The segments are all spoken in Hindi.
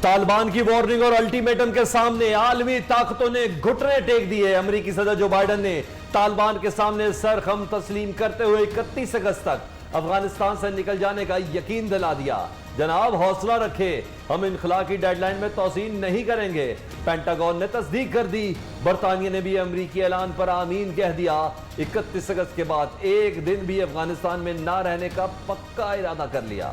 तालिबान की वार्निंग और अल्टीमेटम के सामने आलमी ताकतों ने घुटने टेक दिए। अमेरिकी सदर जो बाइडन ने तालिबान के सामने सर खम तस्लीम करते हुए 31 अगस्त तक अफगानिस्तान से निकल जाने का यकीन दिला दिया। जनाब हौसला रखे, हम इनखला की डेडलाइन में तोसीन नहीं करेंगे। पेंटागन ने तस्दीक कर दी। बरतानिया ने भी अमेरिकी ऐलान पर आमीन कह दिया। 31 अगस्त के बाद एक दिन भी अफगानिस्तान में ना रहने का पक्का इरादा कर लिया।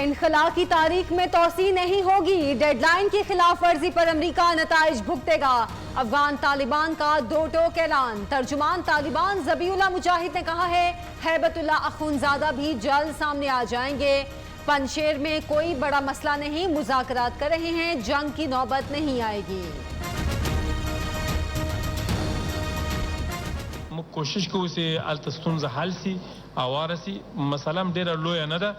इनखला की तारीख में तोसी नहीं होगी। डेडलाइन की खिलाफ वर्जी पर अमरीका नताइज भुगतेगा। अफगान तालिबान का दो टोक ऐलान। तर्जुमान तालिबान ज़बीउल्लाह मुजाहिद ने कहा है हैबतुल्लाह अखुनज़ादा भी जल्द सामने आ जाएंगे। पंजशेर में कोई बड़ा मसला नहीं, मुज़ाकरात कर रहे हैं, जंग की नौबत नहीं आएगी। कोशिश को उसे अल्तस्तुन हल सी आवारसी मसलम डेरा लोया न दा।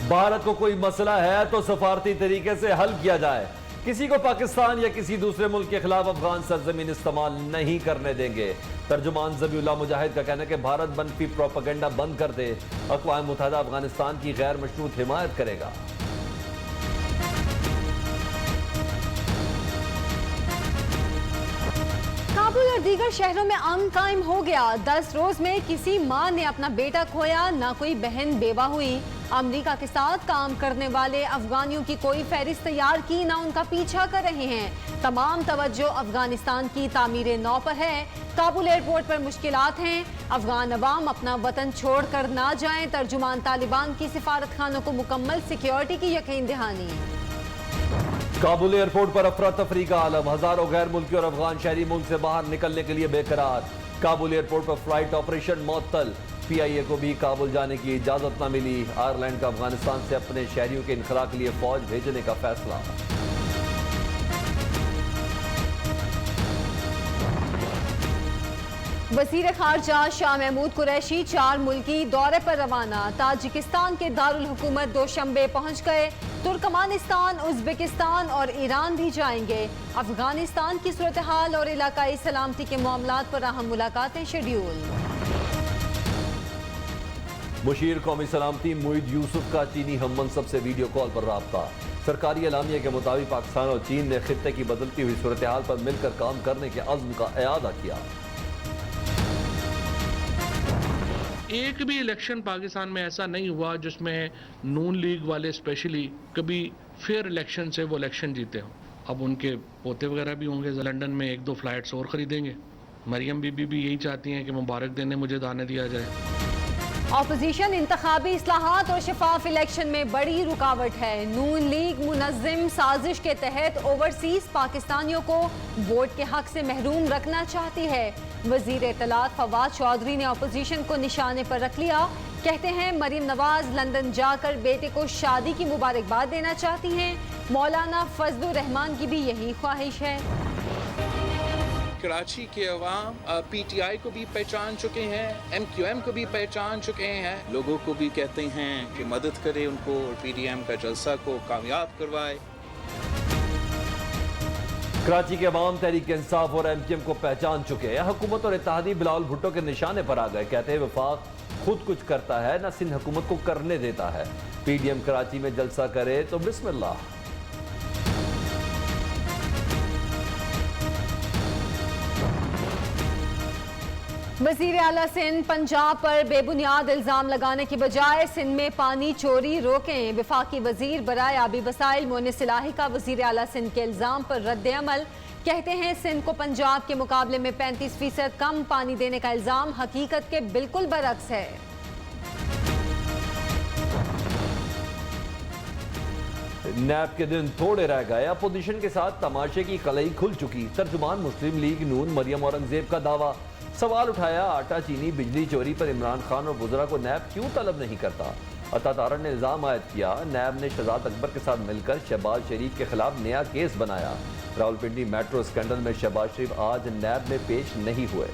भारत को कोई मसला है तो सफारती तरीके से हल किया जाए। किसी को पाकिस्तान या किसी दूसरे मुल्क के खिलाफ अफगान सरजमीन इस्तेमाल नहीं करने देंगे। तर्जुमान ज़बीउल्लाह मुजाहिद का कहना है कि भारत बनफी प्रोपेगेंडा बंद कर दे। अक़वाम मुत्तहिदा अफगानिस्तान की गैर मशरूत हिमायत करेगा। काबुल और दीगर शहरों में अमन कायम हो गया। 10 रोज में किसी मां ने अपना बेटा खोया, ना कोई बहन बेवा हुई। अमेरिका के साथ काम करने वाले अफगानियों की कोई फहरिस्त तैयार की, ना उनका पीछा कर रहे हैं। तमाम तवज्जो अफगानिस्तान की तामीर नौ पर है। काबुल एयरपोर्ट पर मुश्किलात हैं। अफगान अवाम अपना वतन छोड़ कर ना जाएं। तर्जुमान तालिबान की सिफारत खानों को मुकम्मल सिक्योरिटी की यकीन दहानी। काबुल एयरपोर्ट पर अफरा तफरी का आलम। हजारों गैर मुल्की और अफगान शहरी मुल्क से बाहर निकलने के लिए बेकरार। काबुल एयरपोर्ट पर फ्लाइट ऑपरेशन मुअत्तल। PIA को भी काबुल जाने की इजाजत न मिली। आयरलैंड का अफगानिस्तान से अपने शहरियों के इनखला के लिए फौज भेजने का फैसला। वज़ीर ख़ारजा शाह महमूद कुरैशी 4 मुल्की दौरे पर रवाना। ताजिकिस्तान के दारुल हुकूमत दोशंबे पहुंच गए। तुर्कमानिस्तान, उज़्बेकिस्तान और ईरान भी जाएंगे। अफगानिस्तान की सूरत हाल और इलाकाई सलामती के मामलात पर अहम मुलाकातें शेड्यूल। मुशीर कौमी सलामती मुईद यूसुफ का चीनी हम मनसब से वीडियो कॉल पर राब्ता। सरकारी एलामिया के मुताबिक पाकिस्तान और चीन ने खित्ते की बदलती हुई सूरत हाल पर मिलकर काम करने के अज़्म का इयादा किया। एक भी इलेक्शन पाकिस्तान में ऐसा नहीं हुआ जिसमें नून लीग वाले स्पेशली कभी फेयर इलेक्शन से वो इलेक्शन जीते हों। अब उनके पोते वगैरह भी होंगे, लंदन में 1-2 फ्लाइट्स और ख़रीदेंगे। मरियम बीबी भी यही चाहती हैं कि मुबारक देने मुझे दाने दिया जाए। ऑपोजिशन इंतखाबी इस्लाहात और शफाफ इलेक्शन में बड़ी रुकावट है। नून लीग मुनज़्ज़िम साजिश के तहत ओवरसीज पाकिस्तानियों को वोट के हक से महरूम रखना चाहती है। वजीर इत्तलात फवाद चौधरी ने ऑपोजिशन को निशाने पर रख लिया। कहते हैं मरीम नवाज लंदन जाकर बेटे को शादी की मुबारकबाद देना चाहती हैं। मौलाना फजलुर रहमान की भी यही ख्वाहिश है। कराची के अवाम PTI को भी पहचान चुके हैं, MQM को भी पहचान चुके हैं। लोगों को भी कहते हैं कि मदद करे उनको और PDM का जलसा को कामयाब करवाए। कराची के अवाम तहरीक इंसाफ और MQM को पहचान चुके हैं। हुकूमत और इत्तेहादी बिलावल भुट्टो के निशाने पर आ गए। कहते हैं वफाक खुद कुछ करता है, न सिंध हुकूमत को करने देता है। PDM कराची में जलसा करे तो बिस्मिल्लाह। वज़ीर आला सिंध पंजाब पर बेबुनियाद इल्ज़ाम लगाने की बजाय सिंध में पानी चोरी रोकें। वफाकी वज़ीर बराए आबी वसाइल मोने सिलाही का वज़ीर आला सिंध के इल्ज़ाम पर रद्द अमल। कहते हैं सिंध को पंजाब के मुकाबले में 35% कम पानी देने का इल्ज़ाम हकीकत के बिल्कुल बरक्स है। नैब के दिन थोड़े रह गए। अपोजिशन के साथ तमाशे की कलई खुल चुकी। तर्जुमान मुस्लिम लीग नून मरियम औरंगजेब का दावा। सवाल उठाया आटा चीनी बिजली चोरी पर इमरान खान और वज़रा को नैब क्यों तलब नहीं करता। अता तारड़ ने इल्ज़ाम आयद किया नैब ने शहजाद अकबर के साथ मिलकर शहबाज शरीफ के खिलाफ नया केस बनाया। रावलपिंडी मेट्रो स्कैंडल में शहबाज शरीफ आज नैब में पेश नहीं हुए।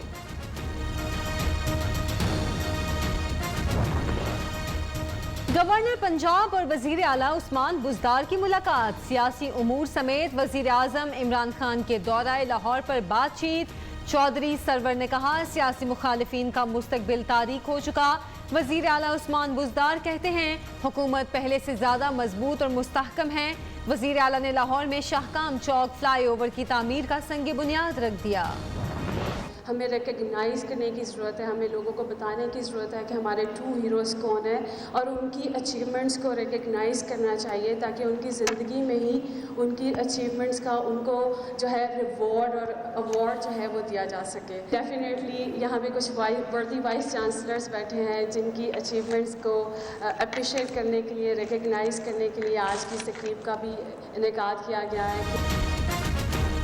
गवर्नर पंजाब और वजीर आला उस्मान बुज़दार की मुलाकात, सियासी उमूर समेत वजीर आजम इमरान खान के दौरा लाहौर पर बातचीत। चौधरी सरवर ने कहा सियासी मुखालिफिन का मुस्तकबिल तारीख हो चुका। वजीर आला उस्मान बुज़दार कहते हैं हुकूमत पहले से ज़्यादा मजबूत और मुस्तहकम है। वजीर आला ने लाहौर में शाहकाम चौक फ्लाईओवर की तामीर का संग बुनियाद रख दिया। हमें रिकग्नाइज़ करने की ज़रूरत है, हमें लोगों को बताने की ज़रूरत है कि हमारे ट्रू हीरोज़ कौन है और उनकी अचीवमेंट्स को रिकग्नाइज़ करना चाहिए ताकि उनकी ज़िंदगी में ही उनकी अचीवमेंट्स का उनको जो है रिवॉर्ड और अवार्ड जो है वो दिया जा सके। डेफिनेटली यहाँ पे कुछ वर्दी वाइस चांसलर्स बैठे हैं जिनकी अचीवमेंट्स को अप्रिशिएट करने के लिए, रिकग्नाइज़ करने के लिए आज की तकरीब का भी इनेकाद किया गया है।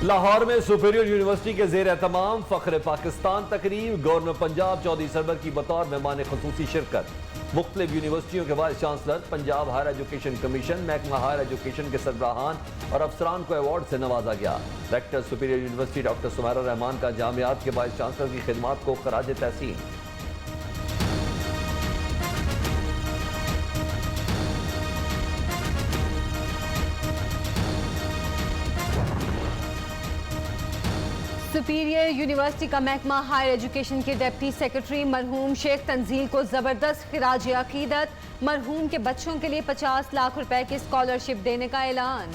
लाहौर में सुपीरियर यूनिवर्सिटी के जेर एहतमाम फख्र पाकिस्तान तकरीब, गवर्नर पंजाब चौधरी सरवर की बतौर मेहमान खुसूसी शिरकत। मुख्तलिफ यूनिवर्सिटियों के vice chancellor, Punjab higher education commission, महकमा हायर एजुकेशन के सरबराहान और अफसरान को अवार्ड से नवाजा गया। Rector Superior University doctor Sumaira Rahman का जामियात के वाइस चांसलर की खिदमात को खराज तहसीन। सुपीरियर यूनिवर्सिटी का महकमा हायर एजुकेशन के डिप्टी सेक्रेटरी मरहूम शेख तंजील को जबरदस्त खिराज अकीदत। मरहूम के बच्चों के लिए 50 लाख रुपए की स्कॉलरशिप देने का ऐलान।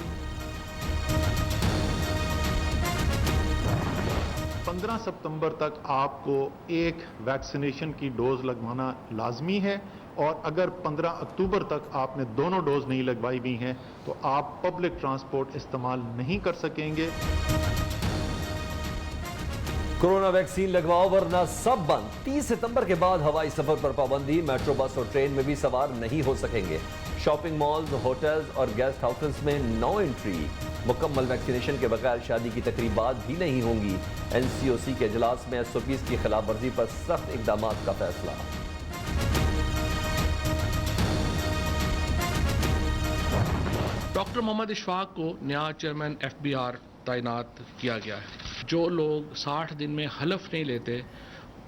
15 सितंबर तक आपको एक वैक्सीनेशन की डोज लगवाना लाजमी है और अगर 15 अक्टूबर तक आपने दोनों डोज नहीं लगवाई हुई हैं तो आप पब्लिक ट्रांसपोर्ट इस्तेमाल नहीं कर सकेंगे। कोरोना वैक्सीन लगवाओ वरना सब बंद। 30 सितंबर के बाद हवाई सफर पर पाबंदी, मेट्रो, बस और ट्रेन में भी सवार नहीं हो सकेंगे। शॉपिंग मॉल्स, होटल्स और गेस्ट हाउसेस में नो एंट्री। मुकम्मल वैक्सीनेशन के बगैर शादी की तकरीबात भी नहीं होंगी। एनसीओसी के इजलास में एसओपीज की खिलाफ वर्जी पर सख्त इकदाम का फैसला। डॉक्टर मोहम्मद इशफाक को नया चेयरमैन FBI तैनात किया गया है। जो लोग 60 दिन में हलफ नहीं लेते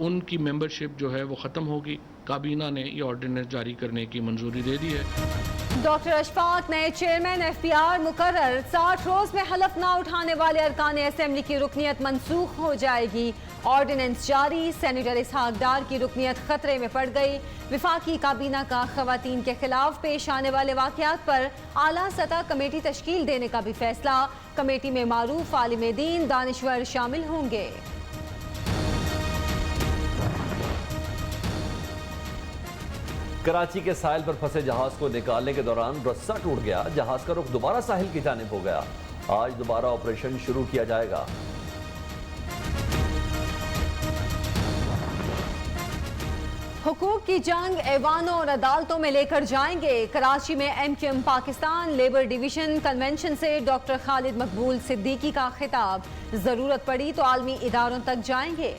उनकी मेंबरशिप जो है वो ख़त्म होगी। काबीना ने ये ऑर्डिनेंस जारी करने की मंजूरी दे दी है। डॉक्टर अशफाक नए चेयरमैन FPR मुकर्रर। 60 रोज में हलफ ना उठाने वाले अरकान असेंबली की रुकनियत मनसूख हो जाएगी। ऑर्डिनेंस जारी। सेनेटर इसहाक डार की रुकनियत खतरे में पड़ गई। विफाकी काबीना का खवातीन के खिलाफ पेश आने वाले वाकयात पर आला सतह कमेटी तश्कील देने का भी फैसला। कमेटी में मारूफ आलिम दीन, दानिश्वर शामिल होंगे। कराची के साहिल पर फंसे जहाज को निकालने के दौरान रस्सा टूट गया। जहाज का रुख दोबारा साहिल की जानिब हो गया। आज दोबारा ऑपरेशन शुरू किया जाएगा। हुकूक की जंग ऐवानों और अदालतों में लेकर जाएंगे। कराची में MQM Pakistan labour division convention से डॉक्टर खालिद मकबूल सिद्दीकी का खिताब। जरूरत पड़ी तो आलमी इदारों तक जाएंगे।